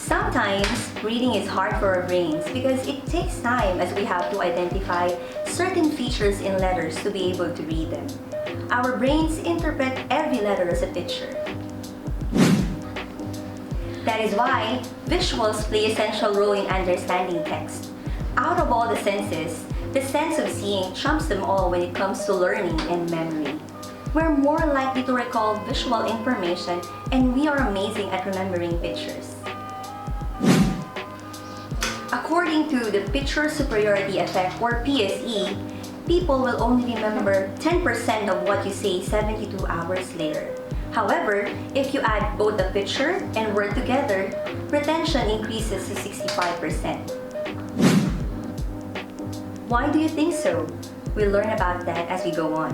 Sometimes, reading is hard for our brains because it takes time as we have to identify certain features in letters to be able to read them. Our brains interpret every letter as a picture. That is why visuals play a central role in understanding text. Out of all the senses, the sense of seeing trumps them all when it comes to learning and memory. We're more likely to recall visual information, and we are amazing at remembering pictures. According to the Picture Superiority Effect, or PSE, people will only remember 10% of what you say 72 hours later. However, if you add both the picture and word together, retention increases to 65%. Why do you think so? We'll learn about that as we go on.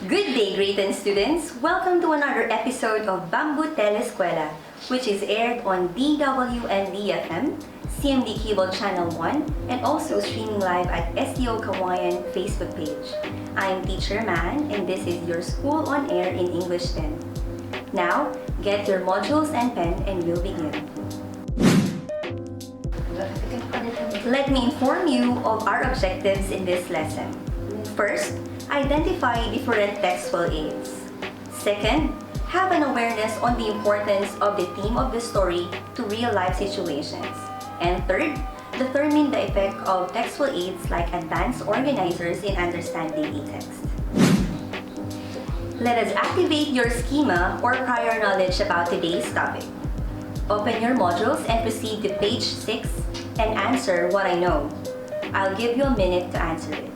Good day, grade 10 students! Welcome to another episode of Bamboo Telescuela, which is aired on DWND FM, CMD Cable Channel 1, and also streaming live at SDO Cauayan Facebook page. I am Teacher Man, and this is your School on Air in English 10. Now, get your modules and pen, and we'll begin. Let me inform you of our objectives in this lesson. First, identify different textual aids. Second, have an awareness on the importance of the theme of the story to real-life situations. And third, determine the effect of textual aids like advanced organizers in understanding a text. Let us activate your schema or prior knowledge about today's topic. Open your modules and proceed to page 6 and answer what I know. I'll give you a minute to answer it.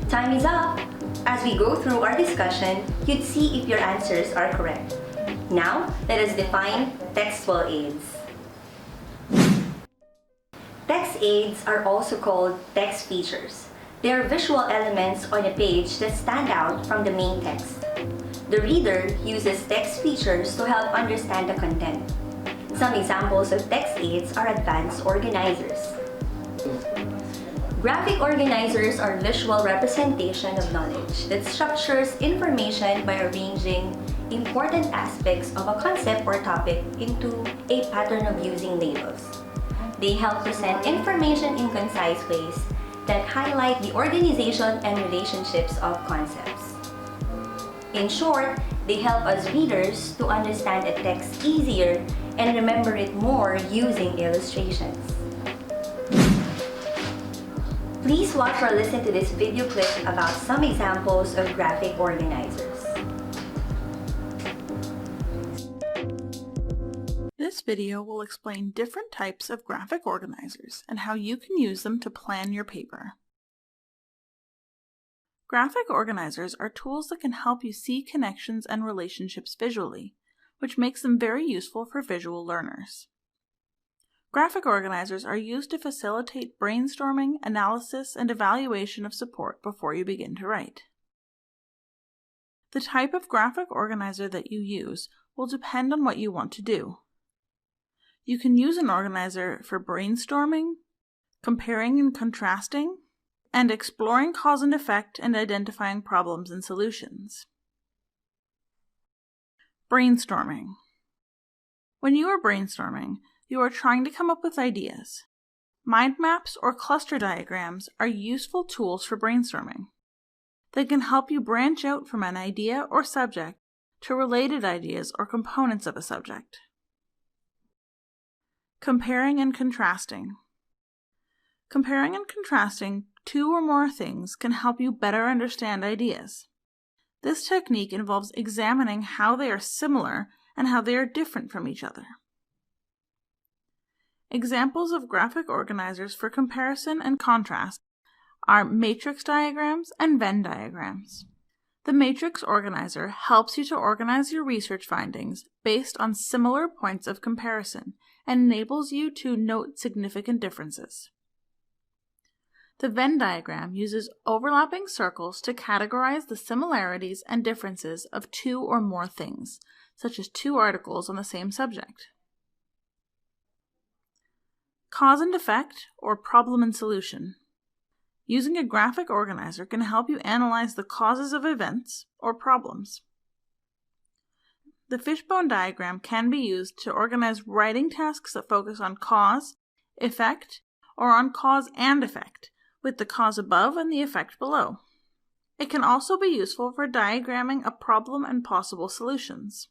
Time is up! As we go through our discussion, you'd see if your answers are correct. Now, let us define textual aids. Text aids are also called text features. They are visual elements on a page that stand out from the main text. The reader uses text features to help understand the content. Some examples of text aids are advanced organizers. Graphic organizers are visual representation of knowledge that structures information by arranging important aspects of a concept or topic into a pattern of using labels. They help present information in concise ways that highlight the organization and relationships of concepts. In short, they help us readers to understand a text easier and remember it more using illustrations. Please watch or listen to this video clip about some examples of graphic organizers. This video will explain different types of graphic organizers and how you can use them to plan your paper. Graphic organizers are tools that can help you see connections and relationships visually, which makes them very useful for visual learners. Graphic organizers are used to facilitate brainstorming, analysis, and evaluation of support before you begin to write. The type of graphic organizer that you use will depend on what you want to do. You can use an organizer for brainstorming, comparing and contrasting, and exploring cause and effect and identifying problems and solutions. Brainstorming. When you are brainstorming, you are trying to come up with ideas. Mind maps or cluster diagrams are useful tools for brainstorming. They can help you branch out from an idea or subject to related ideas or components of a subject. Comparing and contrasting. Comparing and contrasting two or more things can help you better understand ideas. This technique involves examining how they are similar and how they are different from each other. Examples of graphic organizers for comparison and contrast are matrix diagrams and Venn diagrams. The matrix organizer helps you to organize your research findings based on similar points of comparison and enables you to note significant differences. The Venn diagram uses overlapping circles to categorize the similarities and differences of two or more things, such as two articles on the same subject. Cause and effect, or problem and solution. Using a graphic organizer can help you analyze the causes of events or problems. The fishbone diagram can be used to organize writing tasks that focus on cause, effect, or on cause and effect, with the cause above and the effect below. It can also be useful for diagramming a problem and possible solutions.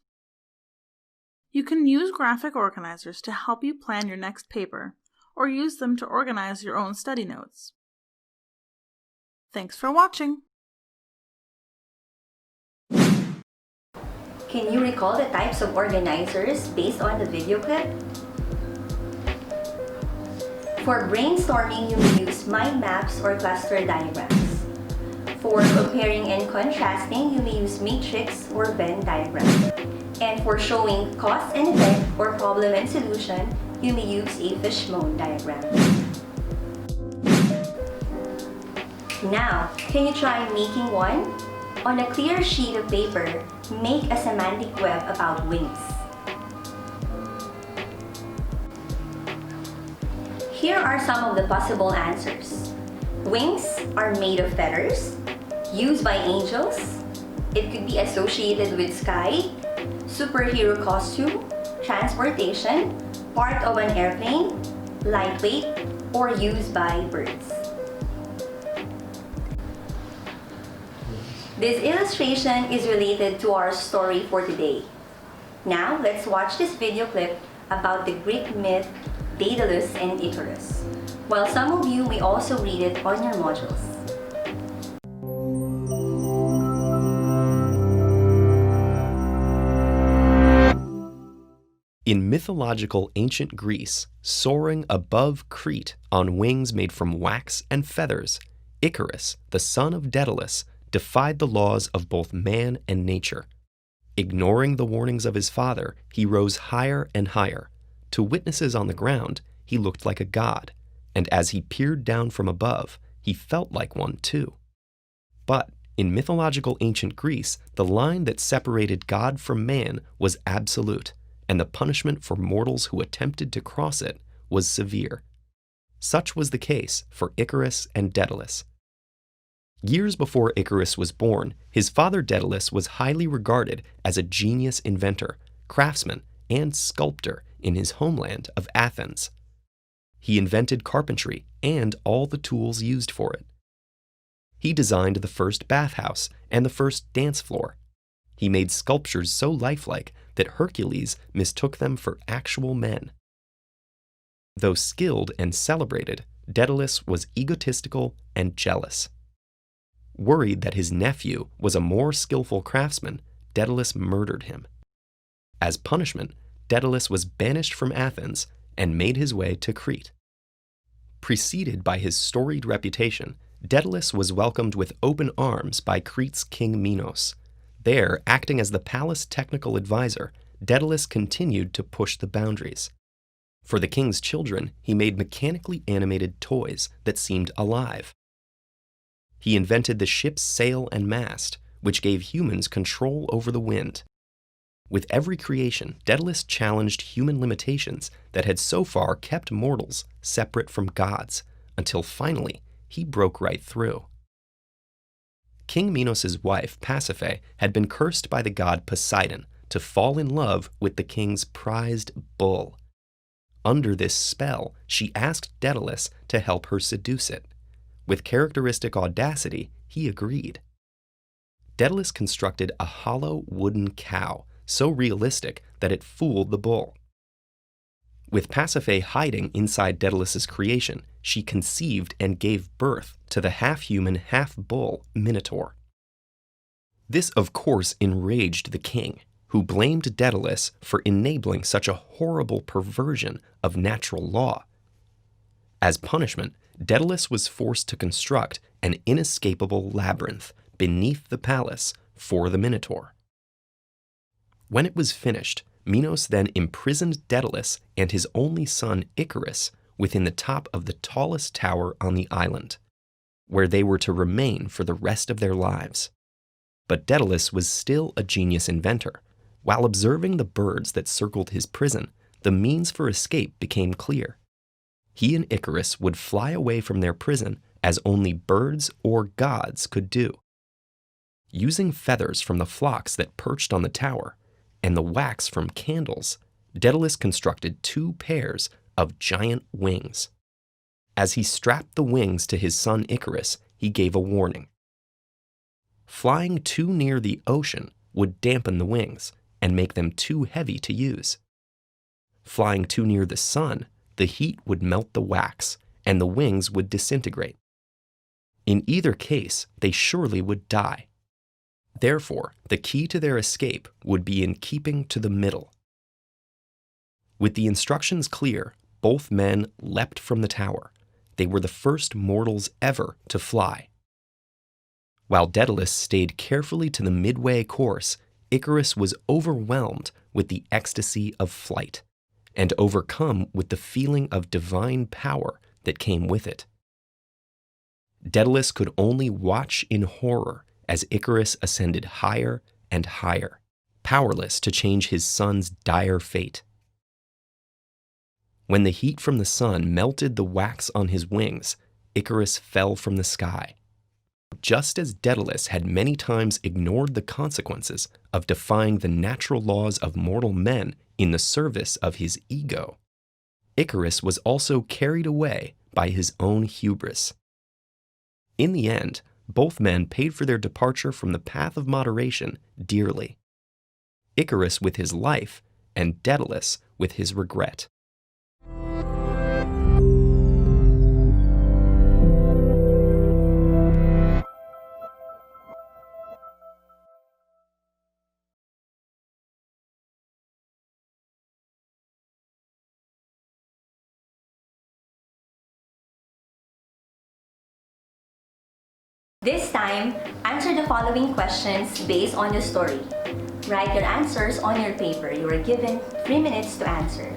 You can use graphic organizers to help you plan your next paper, or use them to organize your own study notes. Thanks for watching! Can you recall the types of organizers based on the video clip? For brainstorming, you may use mind maps or cluster diagrams. For comparing and contrasting, you may use matrix or Venn diagram. And for showing cause and effect or problem and solution, you may use a fishbone diagram. Now, can you try making one? On a clear sheet of paper, make a semantic web about wings. Here are some of the possible answers. Wings are made of feathers, used by angels. It could be associated with sky, superhero costume, transportation, part of an airplane, lightweight, or used by birds. This illustration is related to our story for today. Now, let's watch this video clip about the Greek myth Daedalus and Icarus, while some of you may also read it on your modules. In mythological ancient Greece, soaring above Crete on wings made from wax and feathers, Icarus, the son of Daedalus, defied the laws of both man and nature. Ignoring the warnings of his father, he rose higher and higher. To witnesses on the ground, he looked like a god, and as he peered down from above, he felt like one too. But in mythological ancient Greece, the line that separated God from man was absolute, and the punishment for mortals who attempted to cross it was severe. Such was the case for Icarus and Daedalus. Years before Icarus was born, his father Daedalus was highly regarded as a genius inventor, craftsman, and sculptor in his homeland of Athens. He invented carpentry and all the tools used for it. He designed the first bathhouse and the first dance floor. He made sculptures so lifelike that Hercules mistook them for actual men. Though skilled and celebrated, Daedalus was egotistical and jealous. Worried that his nephew was a more skillful craftsman, Daedalus murdered him. As punishment, Daedalus was banished from Athens and made his way to Crete. Preceded by his storied reputation, Daedalus was welcomed with open arms by Crete's king Minos. There, acting as the palace technical advisor, Daedalus continued to push the boundaries. For the king's children, he made mechanically animated toys that seemed alive. He invented the ship's sail and mast, which gave humans control over the wind. With every creation, Daedalus challenged human limitations that had so far kept mortals separate from gods, until finally he broke right through. King Minos' wife, Pasiphae, had been cursed by the god Poseidon to fall in love with the king's prized bull. Under this spell, she asked Daedalus to help her seduce it. With characteristic audacity, he agreed. Daedalus constructed a hollow wooden cow, so realistic that it fooled the bull. With Pasiphae hiding inside Daedalus's creation, she conceived and gave birth to the half-human, half-bull Minotaur. This, of course, enraged the king, who blamed Daedalus for enabling such a horrible perversion of natural law. As punishment, Daedalus was forced to construct an inescapable labyrinth beneath the palace for the Minotaur. When it was finished, Minos then imprisoned Daedalus and his only son Icarus within the top of the tallest tower on the island, where they were to remain for the rest of their lives. But Daedalus was still a genius inventor. While observing the birds that circled his prison, the means for escape became clear. He and Icarus would fly away from their prison as only birds or gods could do. Using feathers from the flocks that perched on the tower and the wax from candles, Daedalus constructed 2 pairs of giant wings. As he strapped the wings to his son Icarus, he gave a warning. Flying too near the ocean would dampen the wings and make them too heavy to use. Flying too near the sun, the heat would melt the wax and the wings would disintegrate. In either case, they surely would die. Therefore, the key to their escape would be in keeping to the middle. With the instructions clear, both men leapt from the tower. They were the first mortals ever to fly. While Daedalus stayed carefully to the midway course, Icarus was overwhelmed with the ecstasy of flight and overcome with the feeling of divine power that came with it. Daedalus could only watch in horror as Icarus ascended higher and higher, powerless to change his son's dire fate. When the heat from the sun melted the wax on his wings, Icarus fell from the sky. Just as Daedalus had many times ignored the consequences of defying the natural laws of mortal men in the service of his ego, Icarus was also carried away by his own hubris. In the end, both men paid for their departure from the path of moderation dearly. Icarus with his life, and Daedalus with his regret. This time, answer the following questions based on the story. Write your answers on your paper. You are given 3 minutes to answer.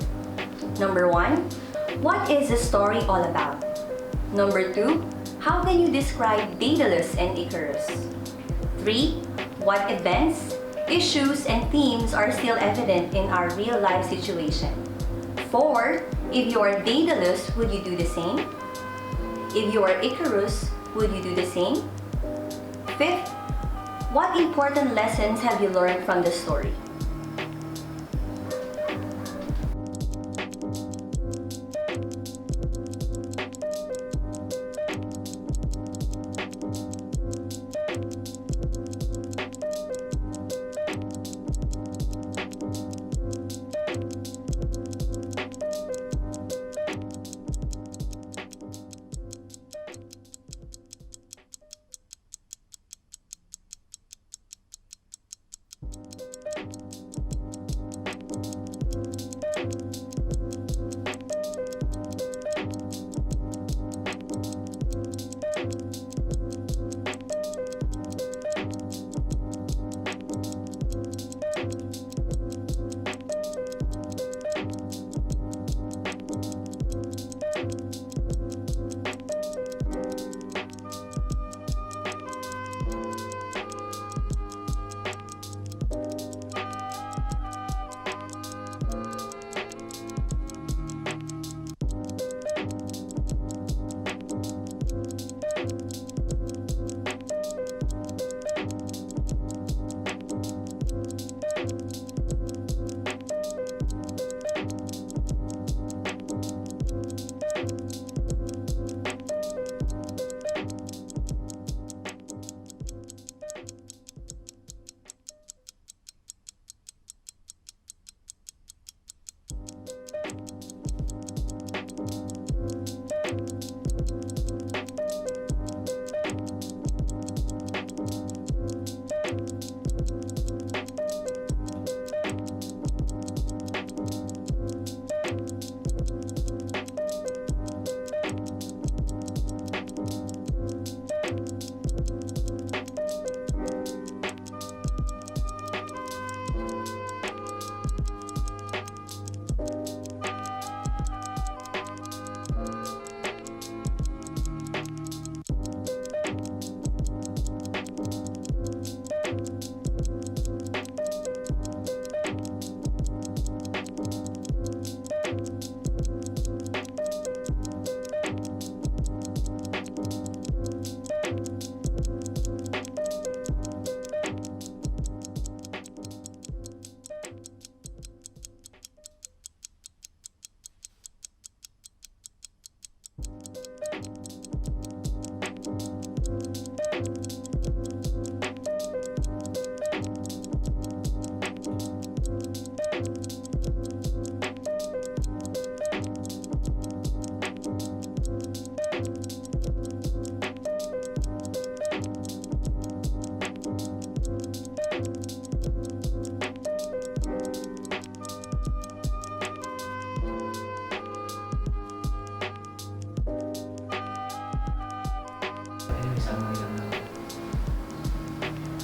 Number 1, what is the story all about? Number 2, how can you describe Daedalus and Icarus? 3, what events, issues, and themes are still evident in our real-life situation? 4, if you are Daedalus, would you do the same? If you are Icarus, would you do the same? 5th, what important lessons have you learned from the story?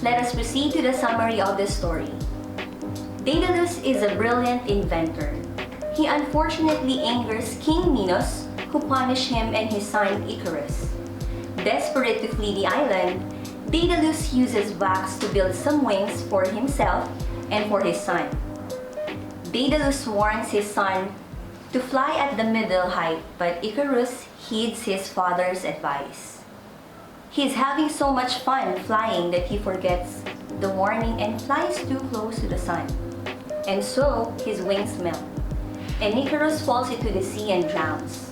Let us proceed to the summary of the story. Daedalus is a brilliant inventor. He unfortunately angers King Minos, who punished him and his son Icarus. Desperate to flee the island, Daedalus uses wax to build some wings for himself and for his son. Daedalus warns his son to fly at the middle height, but Icarus heeds his father's advice. He is having so much fun flying that he forgets the warning and flies too close to the sun. And so, his wings melt, and Icarus falls into the sea and drowns.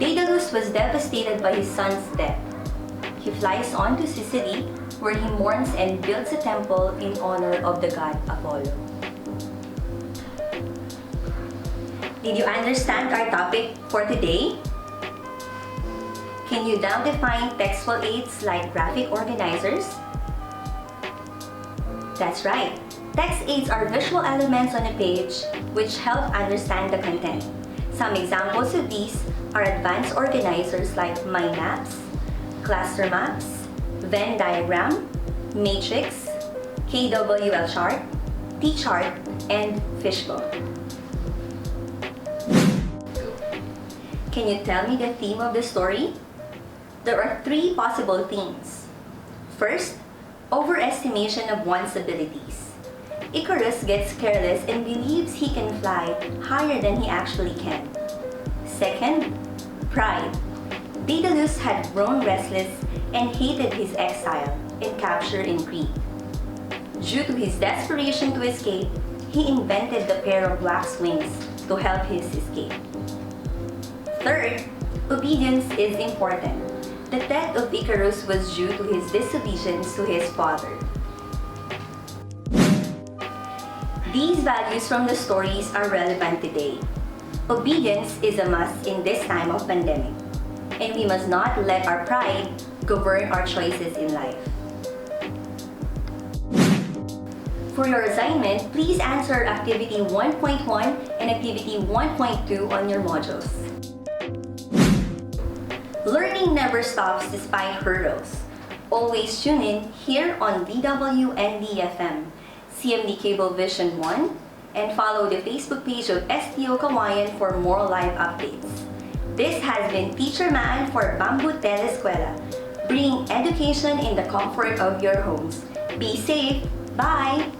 Daedalus was devastated by his son's death. He flies on to Sicily, where he mourns and builds a temple in honor of the god Apollo. Did you understand our topic for today? Can you now define textual aids like graphic organizers? That's right. Text aids are visual elements on a page which help understand the content. Some examples of these are advanced organizers like mind maps, cluster maps, Venn diagram, matrix, KWL chart, T-chart, and fishbowl. Can you tell me the theme of the story? There are 3 possible themes. First, overestimation of one's abilities. Icarus gets careless and believes he can fly higher than he actually can. Second, pride. Daedalus had grown restless and hated his exile and capture in Crete. Due to his desperation to escape, he invented the pair of wax wings to help his escape. Third, obedience is important. The death of Icarus was due to his disobedience to his father. These values from the stories are relevant today. Obedience is a must in this time of pandemic, and we must not let our pride govern our choices in life. For your assignment, please answer Activity 1.1 and Activity 1.2 on your modules. Learning never stops despite hurdles. Always tune in here on DWND FM, CMD Cable Vision 1, and follow the Facebook page of SDO Cauayan for more live updates. This has been Teacher Man for Bamboo Telescuela, bringing education in the comfort of your homes. Be safe. Bye!